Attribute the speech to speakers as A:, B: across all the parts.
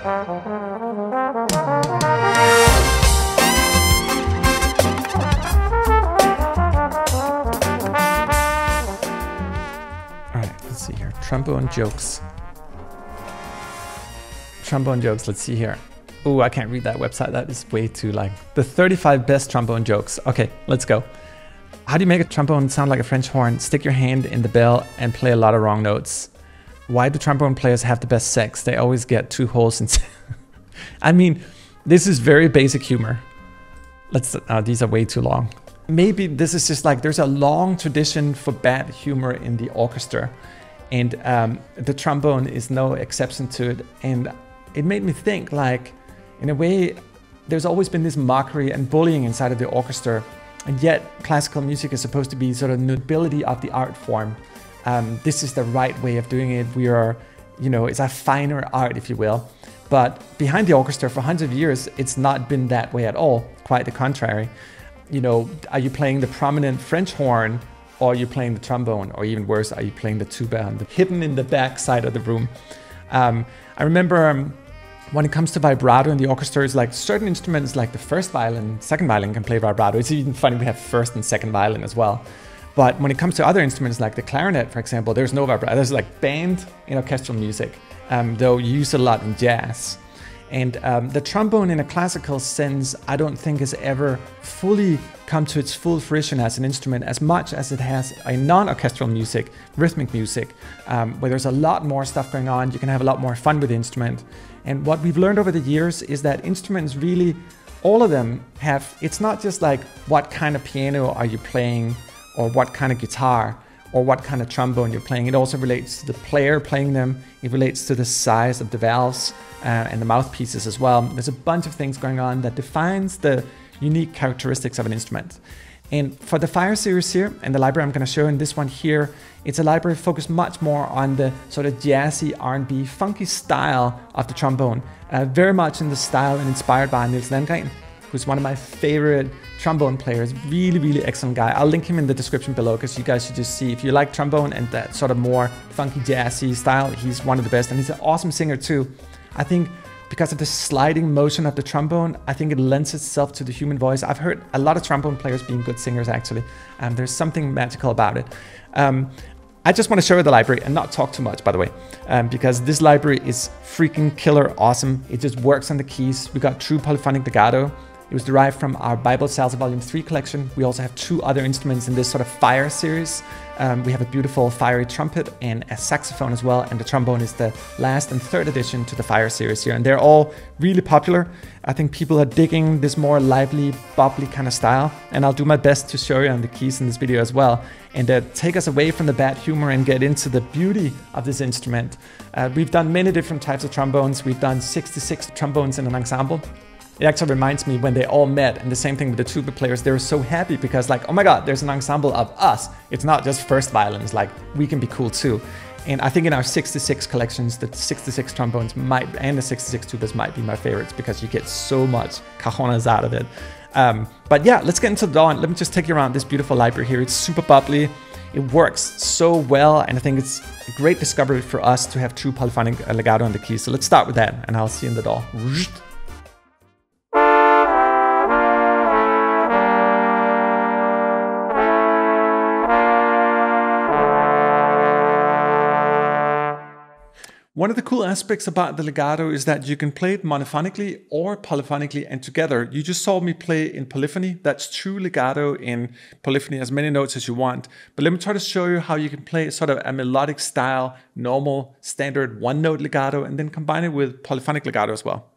A: Let's see here. Trombone jokes. Trombone jokes. Let's see here. Oh, I can't read that website. That is way too like the 35 best trombone jokes. Okay, let's go. How do you make a trombone sound like a French horn? Stick your hand in the bell and play a lot of wrong notes. Why do trombone players have the best sex? They always get 2 holes in. I mean, this is very basic humor. These are way too long. Maybe this is just like there's a long tradition for bad humor in the orchestra, and the trombone is no exception to it. And it made me think, like, in a way, there's always been this mockery and bullying inside of the orchestra, and yet classical music is supposed to be sort of nobility of the art form. This is the right way of doing it. We are, you know, it's a finer art, if you will. But behind the orchestra for hundreds of years, it's not been that way at all. Quite the contrary. You know, are you playing the prominent French horn, or are you playing the trombone, or even worse, are you playing the tuba, hidden in the back side of the room? I remember when it comes to vibrato in the orchestra, it's like certain instruments like the first violin, second violin can play vibrato. It's even funny we have first and second violin as well. But when it comes to other instruments like the clarinet, for example, there's no vibrato. There's like band in orchestral music, though used a lot in jazz. And the trombone in a classical sense, I don't think has ever fully come to its full fruition as an instrument as much as it has a non-orchestral music, rhythmic music, where there's a lot more stuff going on. You can have a lot more fun with the instrument. And what we've learned over the years is that instruments really, all of them have, it's not just like what kind of piano are you playing, or what kind of guitar, or what kind of trombone you're playing. It also relates to the player playing them. It relates to the size of the valves and the mouthpieces as well. There's a bunch of things going on that defines the unique characteristics of an instrument. And for the Fire series here, and the library I'm going to show in this one here, it's a library focused much more on the sort of jazzy, R&B, funky style of the trombone. Very much in the style and inspired by Nils Landgren, who's one of my favorite trombone players. Really, really excellent guy. I'll link him in the description below because you guys should just see. If you like trombone and that sort of more funky, jazzy style, he's one of the best. And he's an awesome singer too. I think because of the sliding motion of the trombone, I think it lends itself to the human voice. I've heard a lot of trombone players being good singers, actually. There's something magical about it. I just want to show you the library and not talk too much, by the way, because this library is freaking killer awesome. It just works on the keys. We got true polyphonic legato. It was derived from our Bible Salsa Volume 3 collection. We also have 2 other instruments in this sort of Fire series. We have a beautiful fiery trumpet and a saxophone as well, and the trombone is the last and 3rd addition to the Fire series here, and they're all really popular. I think people are digging this more lively, bubbly kind of style, and I'll do my best to show you on the keys in this video as well, and take us away from the bad humor and get into the beauty of this instrument. We've done many different types of trombones. We've done 66 trombones in an ensemble. It actually reminds me when they all met, and the same thing with the tuba players. They were so happy because, like, oh my god, there's an ensemble of us. It's not just first violins, like, we can be cool too. And I think in our 66 collections, the 66 trombones and the 66 tubas might be my favorites because you get so much cajones out of it. But yeah, let's get into the dawn. Let me just take you around this beautiful library here. It's super bubbly. It works so well, and I think it's a great discovery for us to have true polyphonic legato on the keys. So let's start with that, and I'll see you in the dawn. One of the cool aspects about the legato is that you can play it monophonically or polyphonically and together. You just saw me play in polyphony. That's true legato in polyphony, as many notes as you want. But let me try to show you how you can play sort of a melodic style, normal, standard one-note legato, and then combine it with polyphonic legato as well.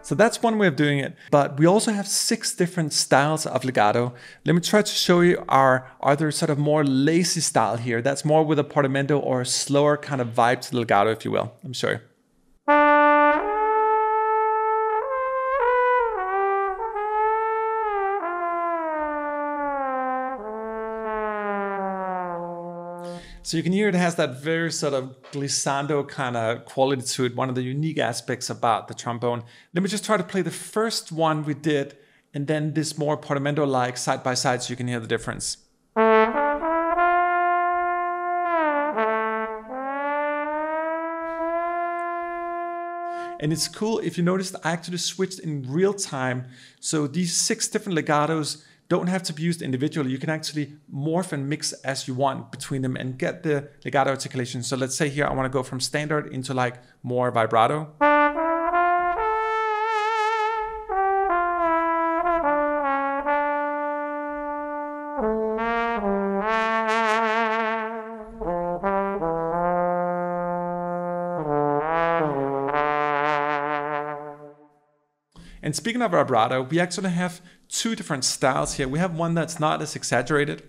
A: So that's one way of doing it, but we also have 6 different styles of legato. Let me try to show you our other sort of more lazy style here. That's more with a portamento or a slower kind of vibe to the legato, if you will. Let me show you. So you can hear it has that very sort of glissando kind of quality to it, one of the unique aspects about the trombone. Let me just try to play the first one we did, and then this more portamento-like side by side so you can hear the difference. And it's cool if you noticed I actually switched in real time. So these 6 different legatos don't have to be used individually. You can actually morph and mix as you want between them and get the legato articulation. So let's say here I want to go from standard into like more vibrato. And speaking of vibrato, we actually have 2 different styles here. We have one that's not as exaggerated.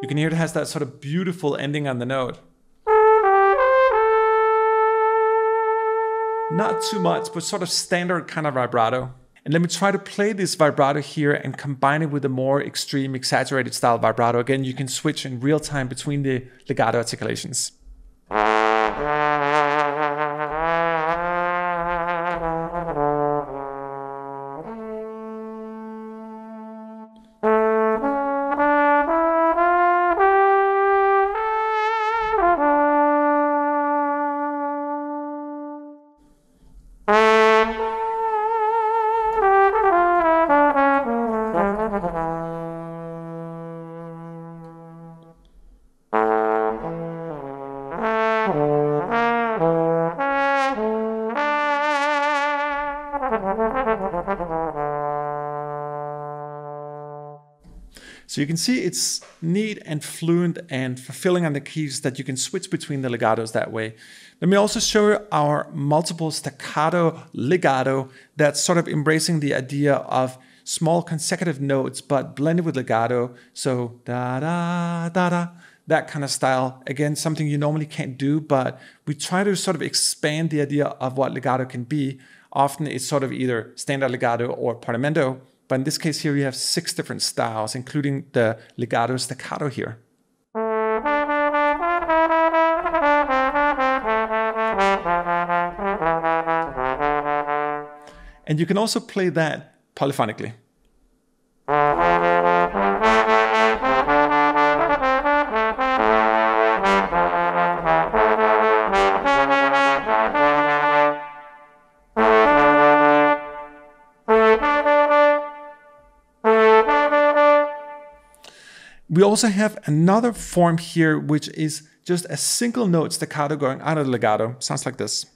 A: You can hear it has that sort of beautiful ending on the note. Not too much, but sort of standard kind of vibrato. And let me try to play this vibrato here and combine it with a more extreme, exaggerated style vibrato. Again, you can switch in real time between the legato articulations. So you can see it's neat and fluent and fulfilling on the keys that you can switch between the legatos that way. Let me also show you our multiple staccato legato that's sort of embracing the idea of small consecutive notes but blended with legato. So da da da da, that kind of style. Again, something you normally can't do, but we try to sort of expand the idea of what legato can be. Often it's sort of either standard legato or portamento. But in this case here, we have 6 different styles, including the Legato Staccato here. And you can also play that polyphonically. We also have another form here, which is just a single note staccato going out of the legato. Sounds like this.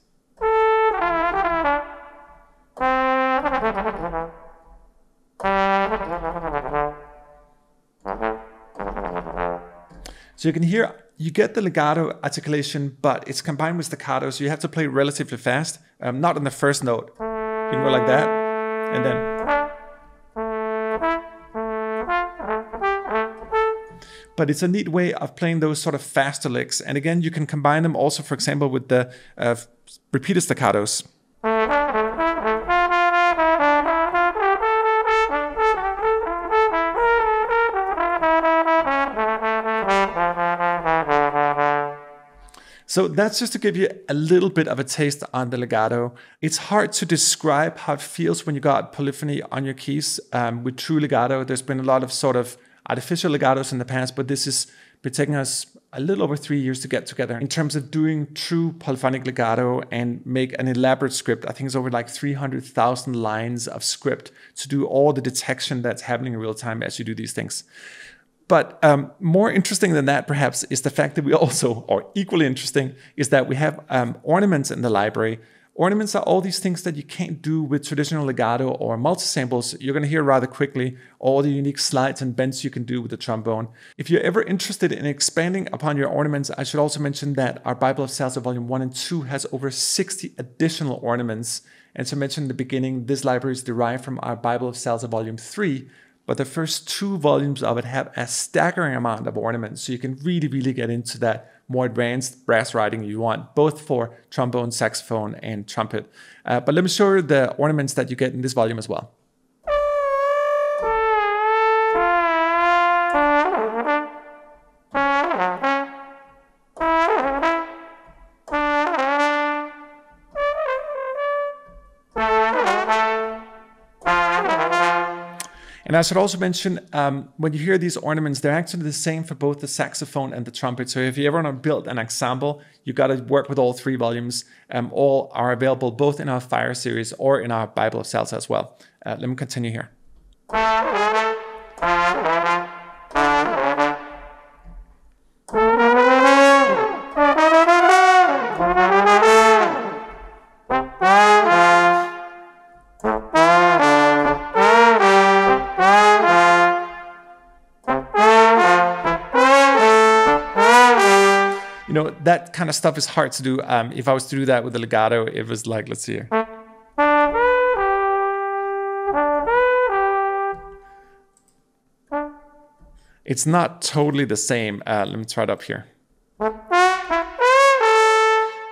A: So you can hear, you get the legato articulation, but it's combined with staccato, so you have to play relatively fast. Not on the first note. You can go like that, and then. But it's a neat way of playing those sort of faster licks. And again, you can combine them also, for example, with the repeated staccatos. So that's just to give you a little bit of a taste on the legato. It's hard to describe how it feels when you got polyphony on your keys with true legato. There's been a lot of sort of artificial legatos in the past, but this has been taking us a little over 3 years to get together in terms of doing true polyphonic legato and make an elaborate script. I think it's over like 300,000 lines of script to do all the detection that's happening in real time as you do these things. But more interesting than that, perhaps, is the fact that we also, or equally interesting, is that we have ornaments in the library. Ornaments are all these things that you can't do with traditional legato or multisamples. You're going to hear rather quickly all the unique slides and bends you can do with the trombone. If you're ever interested in expanding upon your ornaments, I should also mention that our Bible of Salsa Volume 1 and 2 has over 60 additional ornaments. And to mention in the beginning, this library is derived from our Bible of Salsa Volume 3, but the first 2 volumes of it have a staggering amount of ornaments. So you can really get into that more advanced brass writing you want, both for trombone, saxophone, and trumpet. But let me show you the ornaments that you get in this volume as well. And I should also mention, when you hear these ornaments, they're actually the same for both the saxophone and the trumpet. So if you ever want to build an ensemble, you got to work with all 3 volumes. All are available both in our Fire series or in our Bible of Salsa as well. Let me continue here. You know, that kind of stuff is hard to do. If I was to do that with the legato, it was like, let's see here. It's not totally the same. Let me try it up here.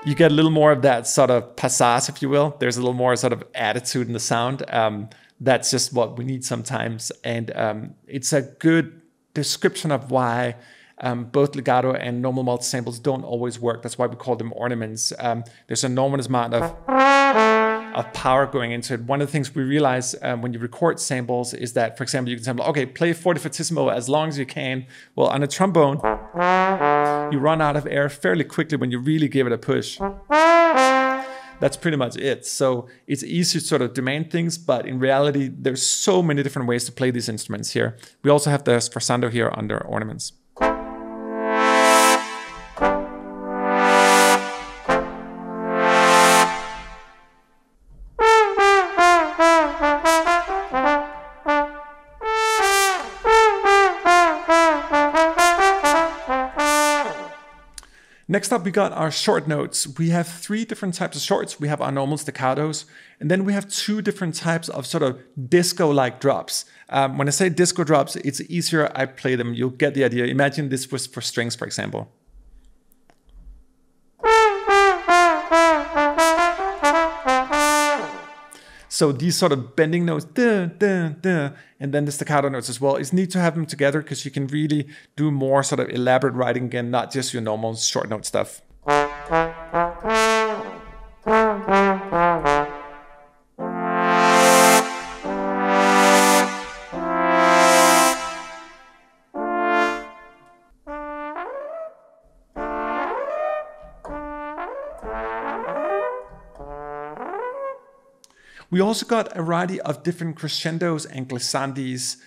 A: You get a little more of that sort of passage, if you will. There's a little more sort of attitude in the sound. That's just what we need sometimes. And it's a good description of why both legato and normal multi-samples don't always work. That's why we call them ornaments. There's an enormous amount of power going into it. One of the things we realize when you record samples is that, for example, you can sample, okay, play fortissimo as long as you can. Well, on a trombone, you run out of air fairly quickly when you really give it a push. That's pretty much it. So it's easy to sort of demand things, but in reality, there's so many different ways to play these instruments here. We also have the sforzando here under ornaments. Next up, we got our short notes. We have 3 different types of shorts. We have our normal staccatos, and then we have 2 different types of sort of disco-like drops. When I say disco drops, it's easier I play them. You'll get the idea. Imagine this was for strings, for example. So these sort of bending notes, duh, duh, duh, and then the staccato notes as well. It's neat to have them together because you can really do more sort of elaborate writing again, not just your normal short note stuff. We also got a variety of different crescendos and glissandis.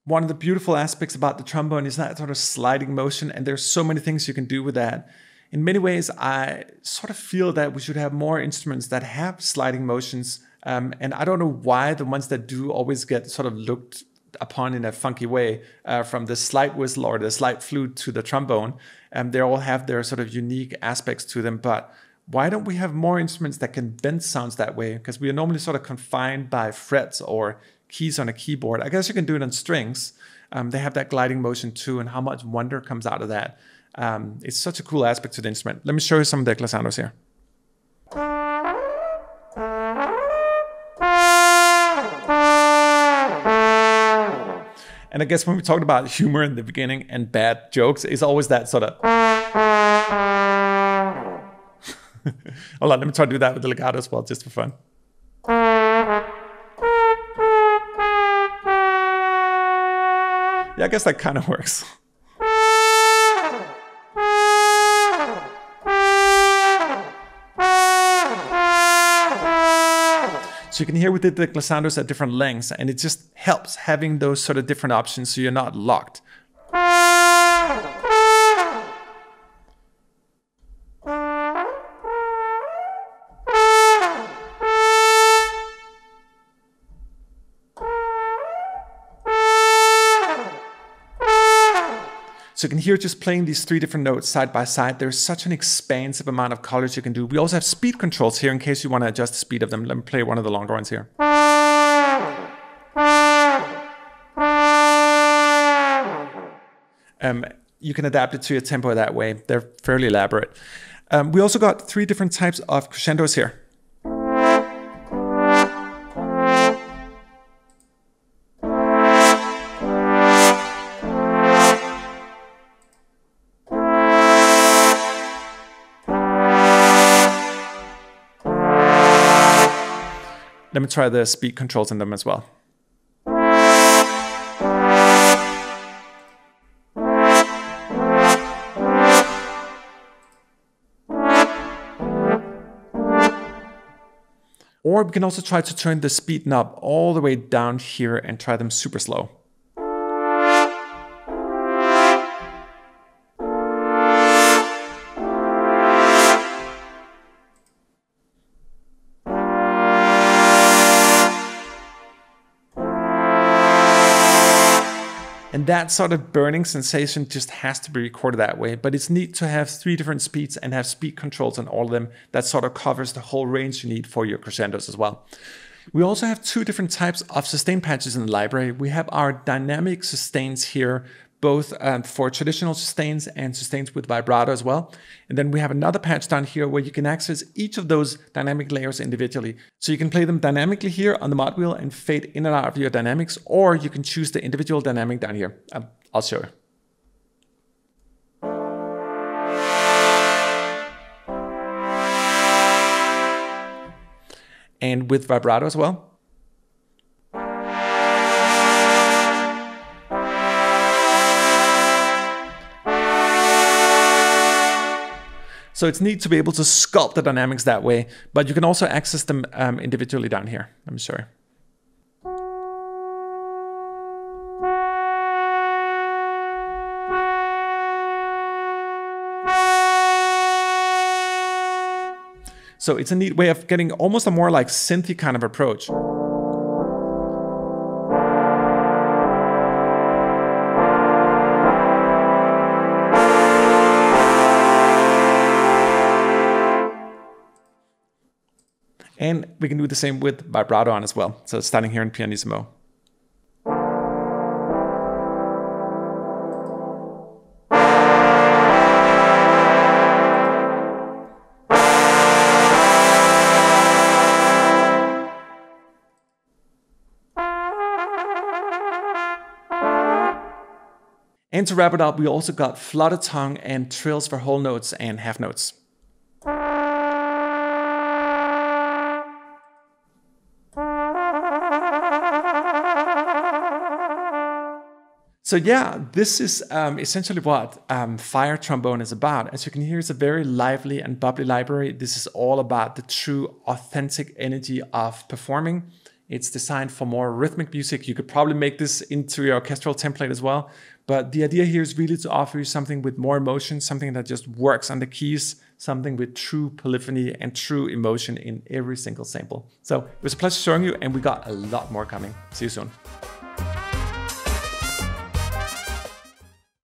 A: One of the beautiful aspects about the trombone is that sort of sliding motion, and there's so many things you can do with that. In many ways, I sort of feel that we should have more instruments that have sliding motions, and I don't know why the ones that do always get sort of looked upon in a funky way, from the slide whistle or the slide flute to the trombone. They all have their sort of unique aspects to them, but why don't we have more instruments that can bend sounds that way? Because we are normally sort of confined by frets or keys on a keyboard. I guess you can do it on strings. They have that gliding motion too, and how much wonder comes out of that. It's such a cool aspect to the instrument. Let me show you some of the glissandos here. And I guess when we talked about humor in the beginning and bad jokes, it's always that sort of... Hold on, let me try to do that with the legato as well, just for fun. Yeah, I guess that kind of works. So you can hear we did the glissandos at different lengths, and it just helps having those sort of different options so you're not locked. So you can hear just playing these 3 different notes side by side. There's such an expansive amount of colors you can do. We also have speed controls here in case you want to adjust the speed of them. Let me play one of the longer ones here. You can adapt it to your tempo that way. They're fairly elaborate. We also got 3 different types of crescendos here. Let me try the speed controls in them as well. Or we can also try to turn the speed knob all the way down here and try them super slow. And that sort of burning sensation just has to be recorded that way. But it's neat to have 3 different speeds and have speed controls on all of them. That sort of covers the whole range you need for your crescendos as well. We also have 2 different types of sustain patches in the library. We have our dynamic sustains here, both for traditional sustains and sustains with vibrato as well. And then we have another patch down here where you can access each of those dynamic layers individually. So you can play them dynamically here on the mod wheel and fade in and out of your dynamics, or you can choose the individual dynamic down here. I'll show you. And with vibrato as well. So it's neat to be able to sculpt the dynamics that way, but you can also access them individually down here. I'm sorry. So it's a neat way of getting almost a more like synthy kind of approach. And we can do the same with vibrato on as well. So starting here in pianissimo. And to wrap it up, we also got flooded tongue and trills for whole notes and half notes. So yeah, this is essentially what Fire Trombone is about. As you can hear, it's a very lively and bubbly library. This is all about the true authentic energy of performing. It's designed for more rhythmic music. You could probably make this into your orchestral template as well. But the idea here is really to offer you something with more emotion, something that just works on the keys, something with true polyphony and true emotion in every single sample. So it was a pleasure showing you, and we got a lot more coming. See you soon.